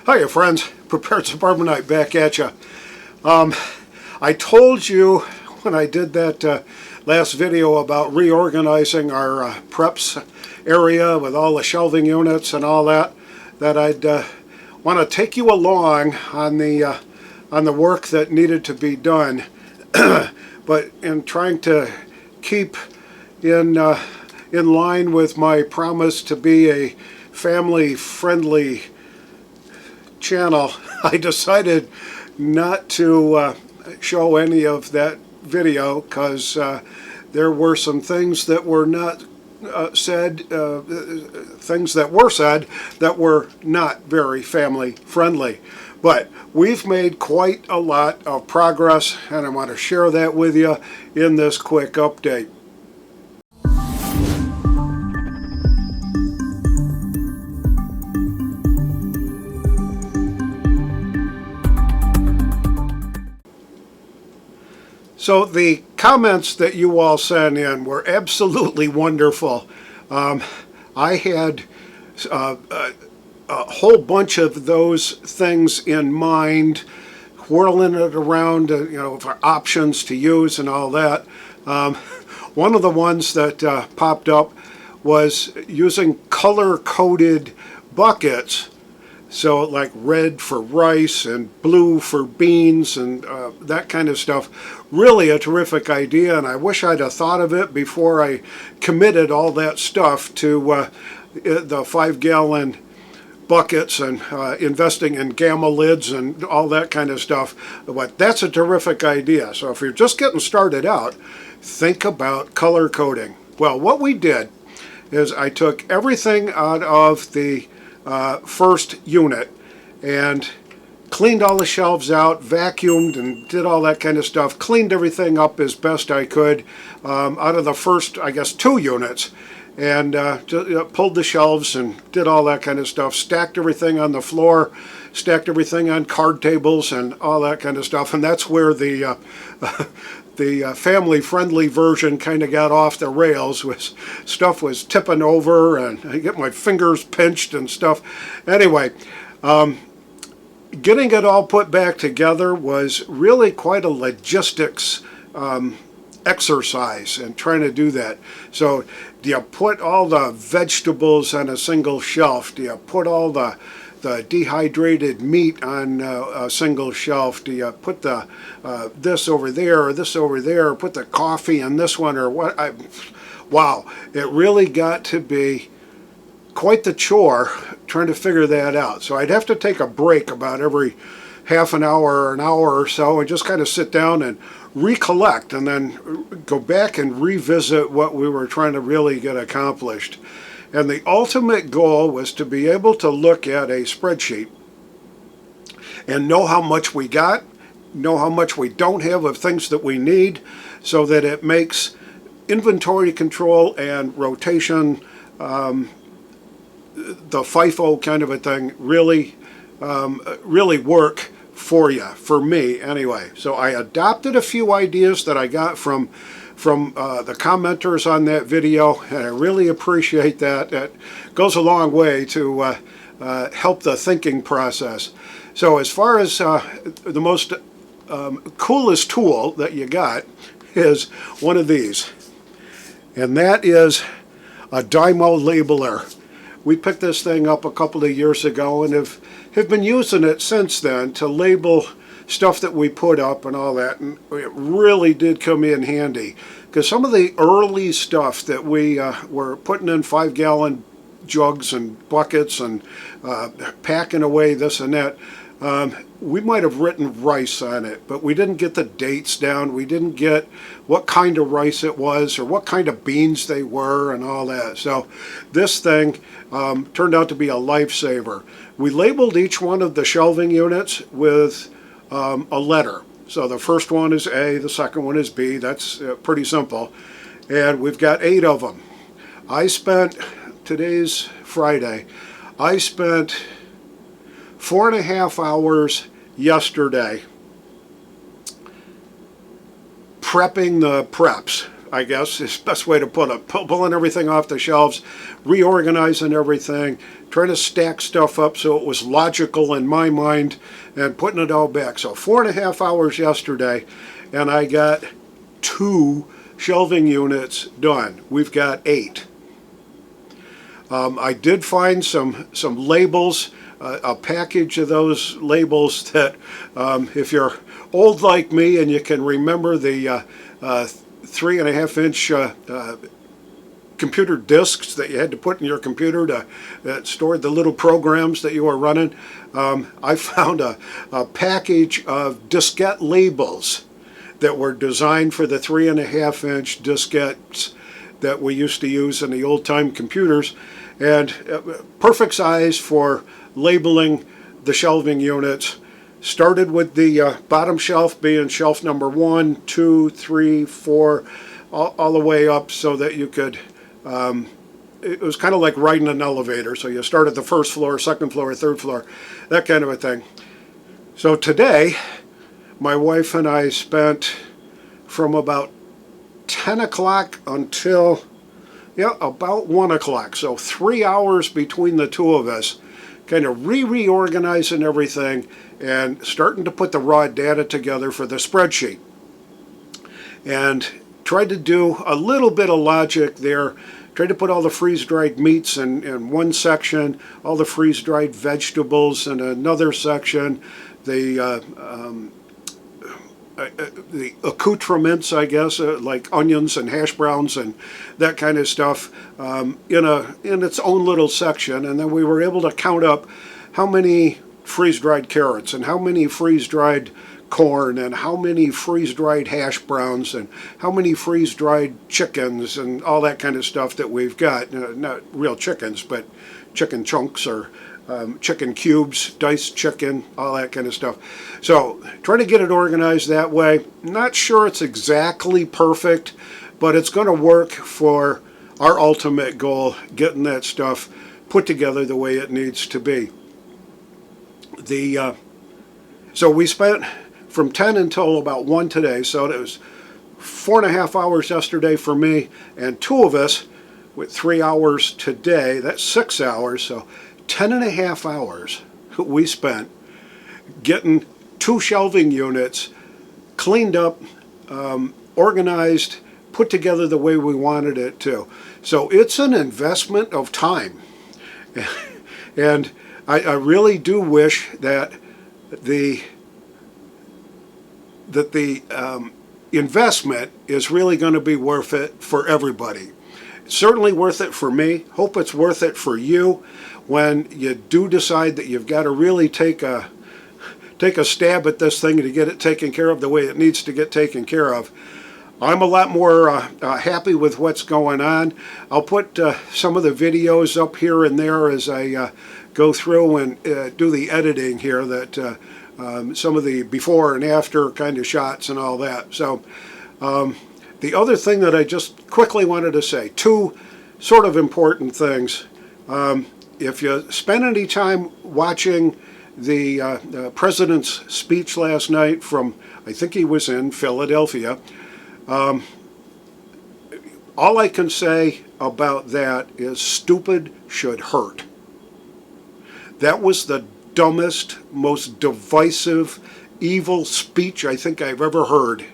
Hiya friends, Prepared Suburbanite back at you. I told you when I did that last video about reorganizing our preps area with all the shelving units and all that, that I'd want to take you along on the work that needed to be done, but in trying to keep in line with my promise to be a family-friendly channel, I decided not to show any of that video because there were some things that were not said, things that were said that were not very family friendly. But we've made quite a lot of progress, and I want to share that with you in this quick update. So the comments that you all sent in were absolutely wonderful. I had a whole bunch of those things in mind, whirling it around, for options to use and all that. One of the ones that popped up was using color-coded buckets. So like red for rice and blue for beans and that kind of stuff. Really a terrific idea, and I wish I'd have thought of it before I committed all that stuff to the 5-gallon buckets and investing in gamma lids and all that kind of stuff. But that's a terrific idea. So if you're just getting started out, think about color coding. Well, what we did is I took everything out of the first unit and cleaned all the shelves out, vacuumed and did all that kind of stuff, cleaned everything up as best I could out of the first, I guess, 2 units, and pulled the shelves and did all that kind of stuff, stacked everything on the floor, stacked everything on card tables and all that kind of stuff. And that's where the family-friendly version kind of got off the rails. Stuff was tipping over and I get my fingers pinched and stuff. Anyway, getting it all put back together was really quite a logistics exercise and trying to do that. So do you put all the vegetables on a single shelf? Do you put all the dehydrated meat on a single shelf? Do you put the this over there or this over there, or put the coffee in this one, or what? Wow, it really got to be quite the chore trying to figure that out. So I'd have to take a break about every half an hour or an hour or so and just kind of sit down and recollect and then go back and revisit what we were trying to really get accomplished. And the ultimate goal was to be able to look at a spreadsheet and know how much we got, know how much we don't have of things that we need, so that it makes inventory control and rotation, the FIFO kind of a thing, really work for you, for me anyway. So I adopted a few ideas that I got from the commenters on that video, and I really appreciate that. That goes a long way to help the thinking process. So as far as the most coolest tool that you got is one of these, and that is a Dymo labeler. We picked this thing up a couple of years ago and have been using it since then to label stuff that we put up and all that, and it really did come in handy, because some of the early stuff that we were putting in 5-gallon jugs and buckets and packing away this and that, we might have written rice on it, but we didn't get the dates down. We didn't get what kind of rice it was or what kind of beans they were and all that. So this thing turned out to be a lifesaver. We labeled each one of the shelving units with a letter. So the first one is A, the second one is B. That's pretty simple. And we've got 8 of them. Today's Friday, I spent 4.5 hours yesterday prepping the preps. I guess is the best way to put it. Pulling everything off the shelves, reorganizing everything, trying to stack stuff up so it was logical in my mind, and putting it all back. So 4.5 hours yesterday, and I got 2 shelving units done. We've got 8. I did find some labels, a package of those labels that if you're old like me and you can remember the 3.5-inch computer discs that you had to put in your computer that stored the little programs that you were running, I found a package of diskette labels that were designed for the 3.5-inch diskettes that we used to use in the old-time computers, and perfect size for labeling the shelving units. Started with the bottom shelf being shelf number 1, 2, 3, 4, all the way up, so that you could, it was kind of like riding an elevator. So you start at the first floor, second floor, third floor, that kind of a thing. So today, my wife and I spent from about 10 o'clock until about 1 o'clock. So 3 hours between the two of us, kind of reorganizing everything and starting to put the raw data together for the spreadsheet. And tried to do a little bit of logic there. Tried to put all the freeze-dried meats in one section, all the freeze-dried vegetables in another section, the accoutrements, I guess, like onions and hash browns and that kind of stuff, in its own little section. And then we were able to count up how many freeze-dried carrots and how many freeze-dried corn and how many freeze-dried hash browns and how many freeze-dried chickens and all that kind of stuff that we've got. Not real chickens, but chicken chunks or chicken cubes, diced chicken, all that kind of stuff. So trying to get it organized that way. Not sure it's exactly perfect, but it's going to work for our ultimate goal, getting that stuff put together the way it needs to be. So we spent from 10 until about 1 today, so it was 4.5 hours yesterday for me, and 2 of us with 3 hours today. That's 6 hours, so 10.5 hours we spent getting 2 shelving units cleaned up, organized, put together the way we wanted it to. So it's an investment of time. And I really do wish that the investment is really going to be worth it for everybody. It's certainly worth it for me. Hope it's worth it for you when you do decide that you've got to really take a stab at this thing to get it taken care of the way it needs to get taken care of. I'm a lot more happy with what's going on. I'll put some of the videos up here and there as I go through and do the editing here, that some of the before and after kind of shots and all that. So the other thing that I just quickly wanted to say, 2 sort of important things. If you spend any time watching the president's speech last night from, I think he was in Philadelphia, all I can say about that is stupid should hurt. That was the dumbest, most divisive, evil speech I think I've ever heard.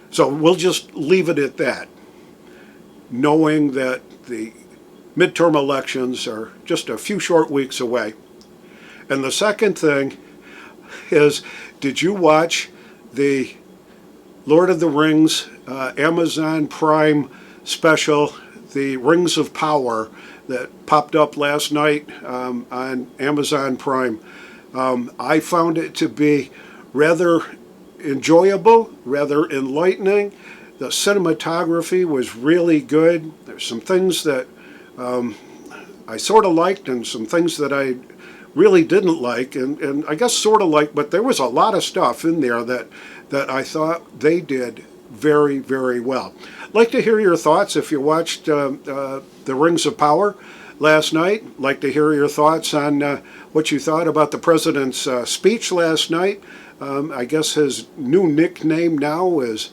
So we'll just leave it at that, knowing that the midterm elections are just a few short weeks away. And the second thing is, did you watch the Lord of the Rings Amazon Prime special, The Rings of Power, that popped up last night on Amazon Prime? I found it to be rather enjoyable, rather enlightening. The cinematography was really good. There's some things that I sort of liked and some things that I really didn't like, and I guess sort of like, but there was a lot of stuff in there that I thought they did very, very well. I'd like to hear your thoughts if you watched The Rings of Power last night. I'd like to hear your thoughts on what you thought about the president's speech last night. I guess his new nickname now is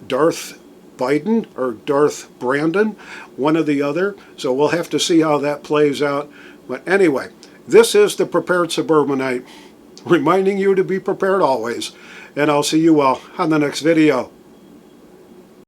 Darth Biden or Darth Brandon, one or the other. So we'll have to see how that plays out. But anyway, this is the Prepared Suburbanite, reminding you to be prepared always. And I'll see you all on the next video.